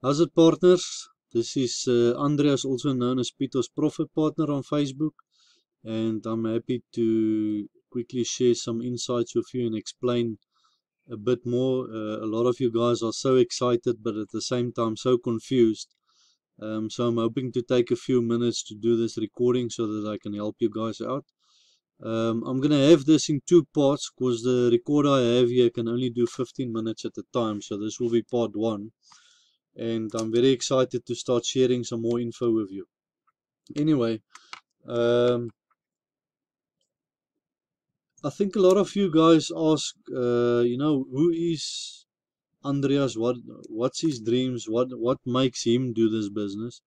How's it, partners? This is Andreas, also known as Peter's Profit Partner on Facebook, and I'm happy to quickly share some insights with you and explain a bit more. A lot of you guys are so excited, but at the same time so confused. So I'm hoping to take a few minutes to do this recording so that I can help you guys out. I'm going to have this in two parts because the recorder I have here can only do 15 minutes at a time, so this will be part one. And I'm very excited to start sharing some more info with you. Anyway, I think a lot of you guys ask, who is Andreas? What's his dreams? What makes him do this business?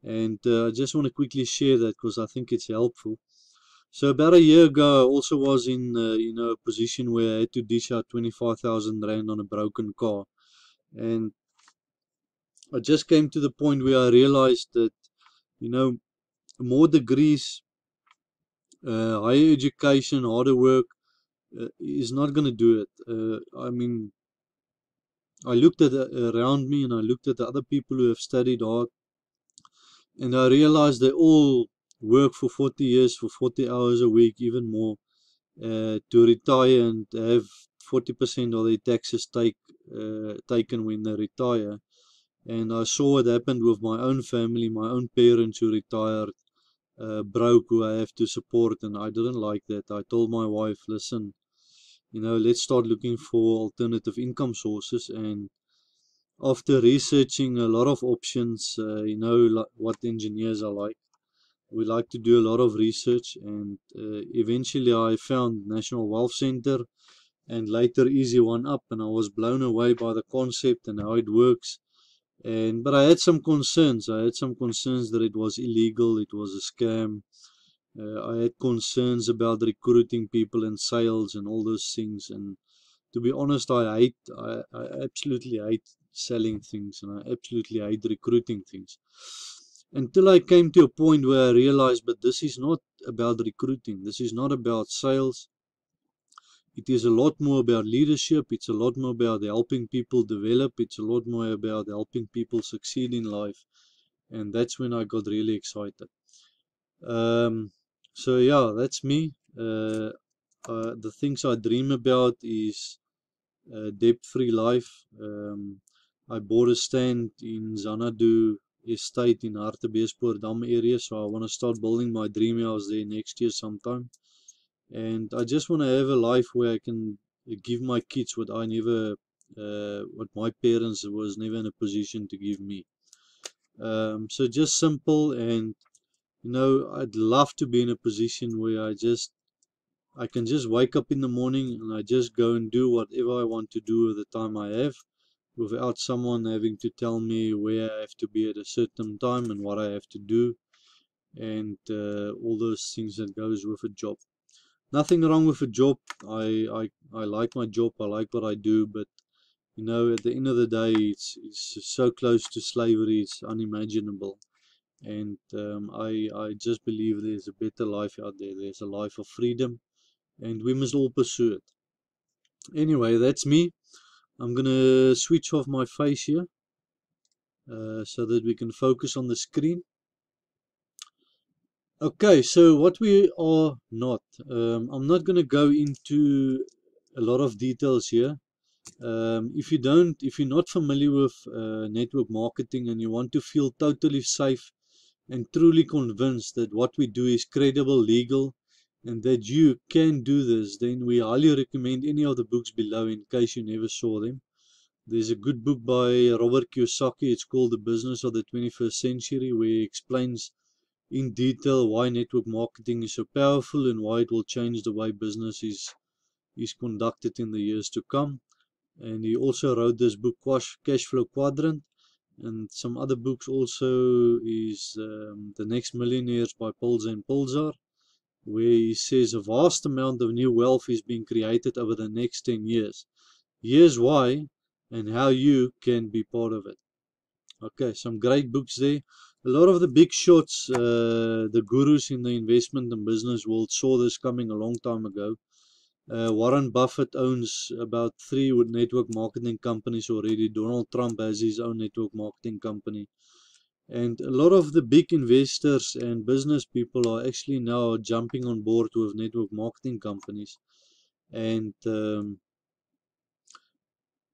And I just want to quickly share that because I think it's helpful. So about a year ago, I also was in a position where I had to dish out 25,000 rand on a broken car, and I just came to the point where I realized that more degrees, higher education, harder work is not going to do it. I mean, I looked at around me and I looked at the other people who have studied hard, and I realized they all work for 40 years, for 40 hours a week, even more, to retire and have 40% of their taxes taken when they retire. And I saw what happened with my own family, my own parents who retired broke, who I have to support, and I didn't like that. I told my wife, listen, let's start looking for alternative income sources. And after researching a lot of options, what engineers are like, we like to do a lot of research, and eventually I found National Wealth Center and later Easy One Up, and I was blown away by the concept and how it works. But I had some concerns. I had some concerns that it was illegal, it was a scam. I had concerns about recruiting people and sales and all those things. And to be honest, I absolutely hate selling things, and I absolutely hate recruiting things. Until I came to a point where I realized, but this is not about recruiting. This is not about sales. It is a lot more about leadership. It's a lot more about helping people develop. It's a lot more about helping people succeed in life. And that's when I got really excited. So yeah, that's me. The things I dream about is debt-free life. I bought a stand in Xanadu Estate in Hartbeespoort-Dam area, so I want to start building my dream house there next year sometime. And I just want to have a life where I can give my kids what what my parents was never in a position to give me. So just simple, and I'd love to be in a position where I can just wake up in the morning and I just go and do whatever I want to do with the time I have, without someone having to tell me where I have to be at a certain time and what I have to do, and all those things that goes with a job. Nothing wrong with a job. I like my job. I like what I do, but at the end of the day, it's so close to slavery. It's unimaginable. And I just believe there's a better life out there. There's a life of freedom, and we must all pursue it. Anyway, that's me. I'm gonna switch off my face here so that we can focus on the screen. Okay, so what we are not. I'm not gonna go into a lot of details here. If you're not familiar with network marketing and you want to feel totally safe and truly convinced that what we do is credible, legal, and that you can do this, then we highly recommend any of the books below in case you never saw them. There's a good book by Robert Kiyosaki. It's called The Business of the 21st Century, where he explains in detail why network marketing is so powerful and why it will change the way business is conducted in the years to come. And he also wrote this book, Cash Flow Quadrant, and some other books also is The Next Millionaires by Polzer and Polzar, where he says a vast amount of new wealth is being created over the next 10 years. Here's why and how you can be part of it. Okay, some great books there. A lot of the big shots, the gurus in the investment and business world saw this coming a long time ago. Warren Buffett owns about 3 network marketing companies already. Donald Trump has his own network marketing company. And a lot of the big investors and business people are actually now jumping on board with network marketing companies. And one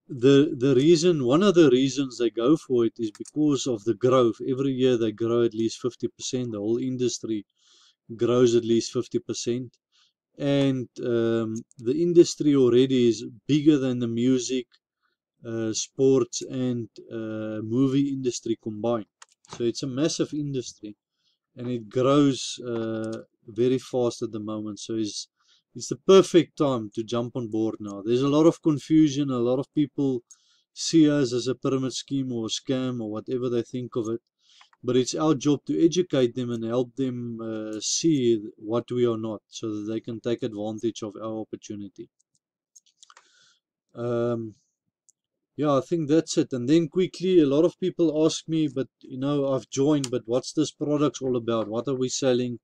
of the reasons they go for it is because of the growth. Every year they grow at least 50%. The whole industry grows at least 50%. And the industry already is bigger than the music, sports, and movie industry combined. So it's a massive industry, and it grows very fast at the moment. So it's the perfect time to jump on board now. There's a lot of confusion. A lot of people see us as a pyramid scheme or a scam or whatever they think of it. But it's our job to educate them and help them see what we are not, so that they can take advantage of our opportunity. Yeah, I think that's it. And then quickly, a lot of people ask me, but I've joined, but what's this product all about? What are we selling?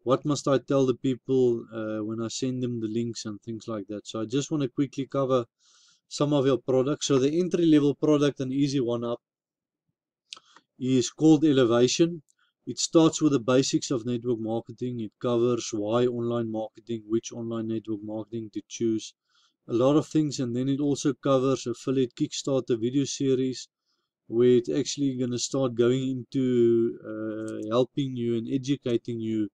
What must I tell the people when I send them the links and things like that? So I just want to quickly cover some of your products. So the entry-level product, an easy one up, is called Elevation. It starts with the basics of network marketing. It covers why online marketing, which online network marketing to choose, a lot of things. And then it also covers affiliate Kickstarter video series, where it's actually going to start going into helping you and educating you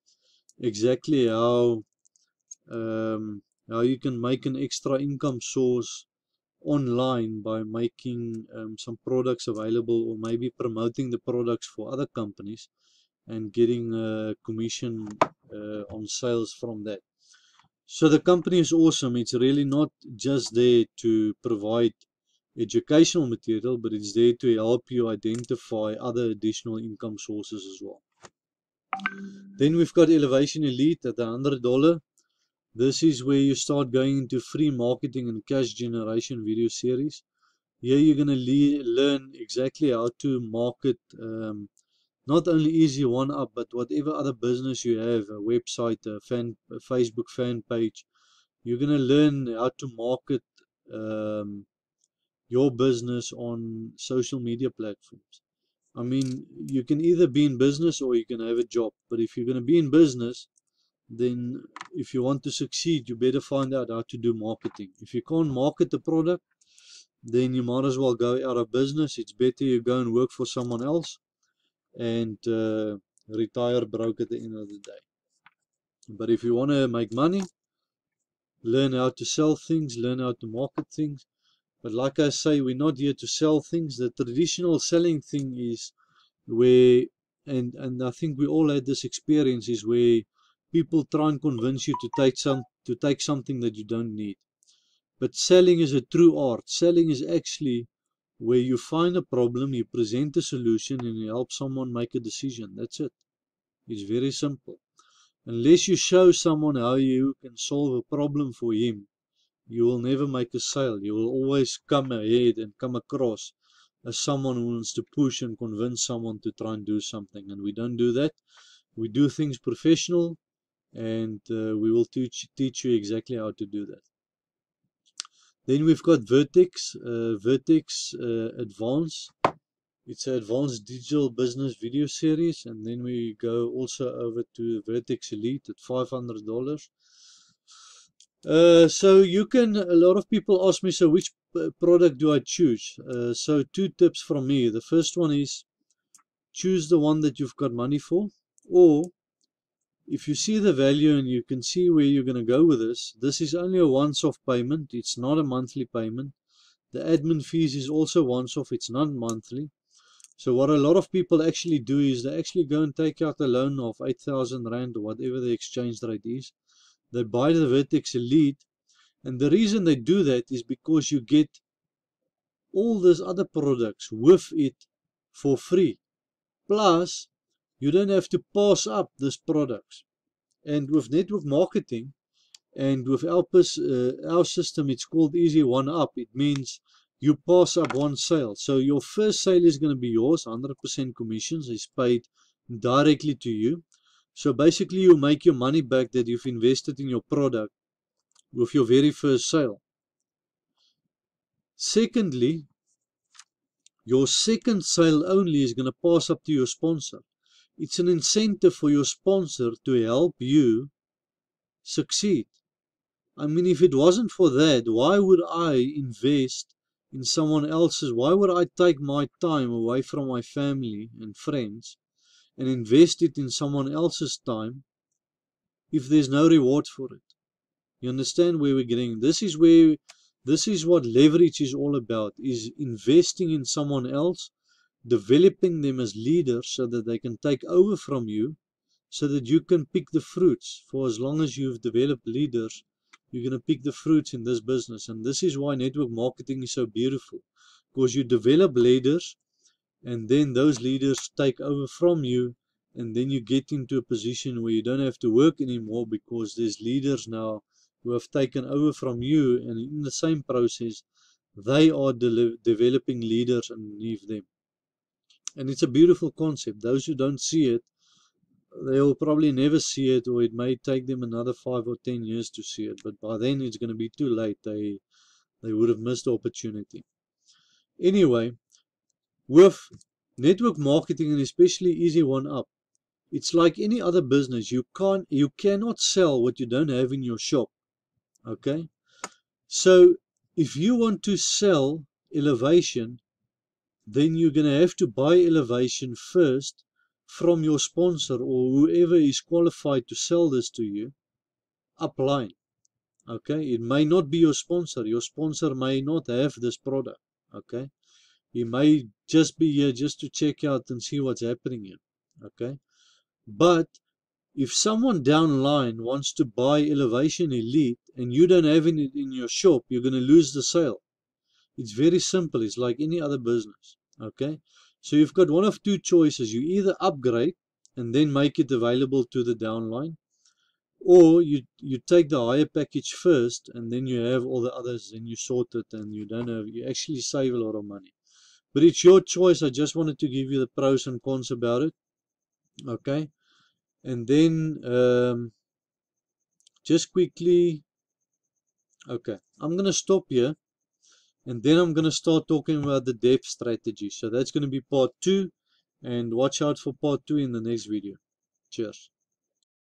exactly how you can make an extra income source online by making some products available, or maybe promoting the products for other companies and getting a commission on sales from that. So the company is awesome. It's really not just there to provide educational material, but it's there to help you identify other additional income sources as well. Then we've got Elevation Elite at $100. This is where you start going into free marketing and cash generation video series. Here you're going to learn exactly how to market not only Easy One Up, but whatever other business you have, a website, a Facebook fan page. You're going to learn how to market your business on social media platforms. I mean, you can either be in business or you can have a job. But if you're going to be in business, then if you want to succeed, you better find out how to do marketing. If you can't market the product, then you might as well go out of business. It's better you go and work for someone else and retire broke at the end of the day. But if you want to make money, learn how to sell things, learn how to market things. But like I say, we're not here to sell things. The traditional selling thing is where, and I think we all had this experience, is where people try and convince you to take something that you don't need. But selling is a true art. Selling is actually where you find a problem, you present a solution, and you help someone make a decision. That's it. It's very simple. Unless you show someone how you can solve a problem for him, you will never make a sale. You will always come ahead and come across as someone who wants to push and convince someone to try and do something. And we don't do that. We do things professional, and we will teach you exactly how to do that. Then we've got Vertex, Advanced. It's an advanced digital business video series. And then we go also over to Vertex Elite at $500. So you can, a lot of people ask me, so which product do I choose? So 2 tips from me. The first one is choose the one that you've got money for, or if you see the value and you can see where you're going to go with this is only a once-off payment. It's not a monthly payment. The admin fees is also once-off. It's not monthly. So what a lot of people actually do is they actually go and take out a loan of 8,000 Rand or whatever the exchange rate is. They buy the Vertex Elite, and the reason they do that is because you get all these other products with it for free. Plus, you don't have to pass up these products. And with network marketing and with our system, it's called Easy One Up. It means you pass up one sale. So your first sale is going to be yours, 100% commissions is paid directly to you. So basically you make your money back that you've invested in your product with your very first sale. Secondly, your second sale only is going to pass up to your sponsor. It's an incentive for your sponsor to help you succeed. I mean, if it wasn't for that, why would I invest in someone else's? Why would I take my time away from my family and friends and invest it in someone else's time if there's no reward for it? You understand where we're getting? This is what leverage is all about, is investing in someone else, developing them as leaders so that they can take over from you, so that you can pick the fruits. For as long as you've developed leaders, you're going to pick the fruits in this business. And this is why network marketing is so beautiful, because you develop leaders and then those leaders take over from you, and then you get into a position where you don't have to work anymore because there's leaders now who have taken over from you, and in the same process they are developing leaders underneath them. And it's a beautiful concept. Those who don't see it, they will probably never see it, or it may take them another 5 or 10 years to see it, but by then it's going to be too late. They would have missed the opportunity. Anyway, with network marketing, and especially Easy One Up, it's like any other business. You cannot sell what you don't have in your shop. Okay? So if you want to sell elevation, then you're going to have to buy elevation first from your sponsor or whoever is qualified to sell this to you upline. Okay? It may not be your sponsor. Your sponsor may not have this product. Okay? He may just be here just to check out and see what's happening here. Okay? But if someone downline wants to buy Elevation Elite and you don't have it in your shop, you're going to lose the sale. It's very simple. It's like any other business. Okay? So you've got one of two choices. You either upgrade and then make it available to the downline, or you take the higher package first and then you have all the others and you sort it and you actually save a lot of money. But it's your choice. I just wanted to give you the pros and cons about it. Okay? And then just quickly, okay, I'm going to stop here, and then I'm going to start talking about the depth strategy. So that's going to be part 2, and watch out for part 2 in the next video. Cheers.